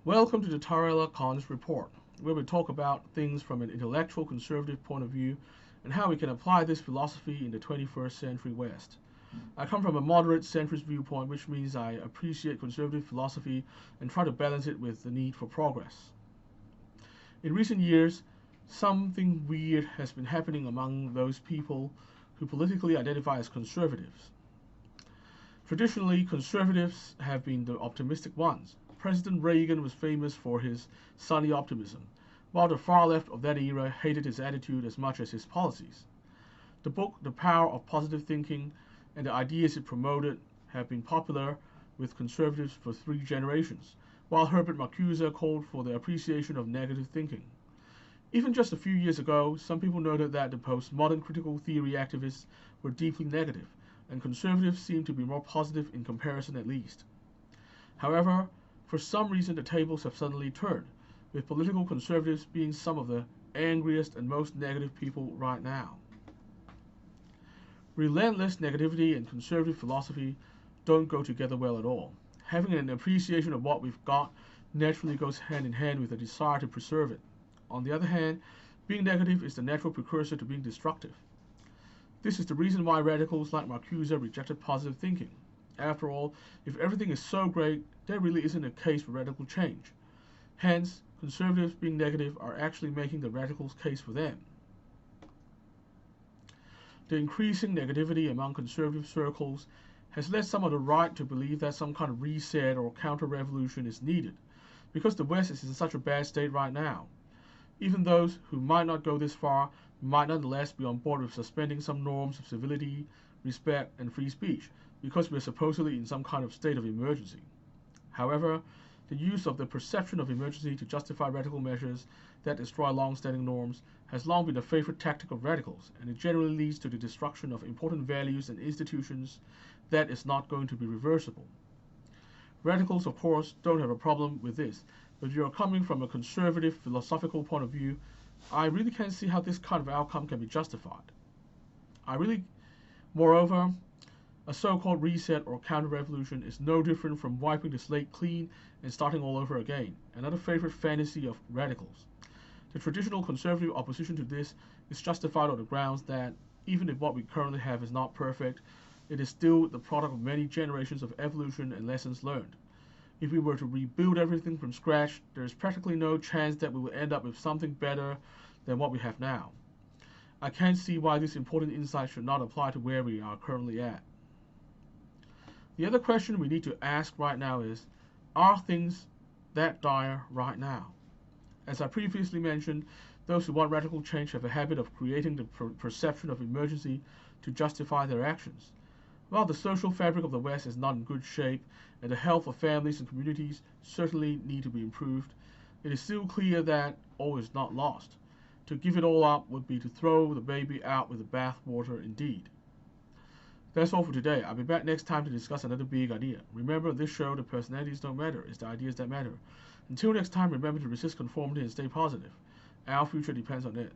Welcome to the TaraElla Cons Report, where we talk about things from an intellectual conservative point of view and how we can apply this philosophy in the 21st century West. I come from a moderate centrist viewpoint, which means I appreciate conservative philosophy and try to balance it with the need for progress. In recent years, something weird has been happening among those people who politically identify as conservatives. Traditionally, conservatives have been the optimistic ones. President Reagan was famous for his sunny optimism, while the far left of that era hated his attitude as much as his policies. The book The Power of Positive Thinking and the ideas it promoted have been popular with conservatives for 3 generations, while Herbert Marcuse called for the appreciation of negative thinking. Even just a few years ago, some people noted that the postmodern critical theory activists were deeply negative, and conservatives seemed to be more positive in comparison at least. However, for some reason the tables have suddenly turned, with political conservatives being some of the angriest and most negative people right now. Relentless negativity and conservative philosophy don't go together well at all. Having an appreciation of what we've got naturally goes hand in hand with a desire to preserve it. On the other hand, being negative is the natural precursor to being destructive. This is the reason why radicals like Marcuse rejected positive thinking. After all, if everything is so great, there really isn't a case for radical change. Hence, conservatives being negative are actually making the radicals' case for them. The increasing negativity among conservative circles has led some of the right to believe that some kind of reset or counter-revolution is needed, because the West is in such a bad state right now. Even those who might not go this far might nonetheless be on board with suspending some norms of civility, respect, and free speech, because we are supposedly in some kind of state of emergency. However, the use of the perception of emergency to justify radical measures that destroy long-standing norms has long been a favorite tactic of radicals, and it generally leads to the destruction of important values and institutions that is not going to be reversible. Radicals, of course, don't have a problem with this, but if you are coming from a conservative philosophical point of view, I really can't see how this kind of outcome can be justified. Moreover, a so-called reset or counter-revolution is no different from wiping the slate clean and starting all over again, another favorite fantasy of radicals. The traditional conservative opposition to this is justified on the grounds that, even if what we currently have is not perfect, it is still the product of many generations of evolution and lessons learned. If we were to rebuild everything from scratch, there is practically no chance that we will end up with something better than what we have now. I can't see why this important insight should not apply to where we are currently at. The other question we need to ask right now is, are things that dire right now? As I previously mentioned, those who want radical change have a habit of creating the perception of emergency to justify their actions. While the social fabric of the West is not in good shape, and the health of families and communities certainly need to be improved, it is still clear that all is not lost. To give it all up would be to throw the baby out with the bathwater indeed. That's all for today. I'll be back next time to discuss another big idea. Remember, this show, the personalities don't matter, it's the ideas that matter. Until next time, remember to resist conformity and stay positive. Our future depends on it.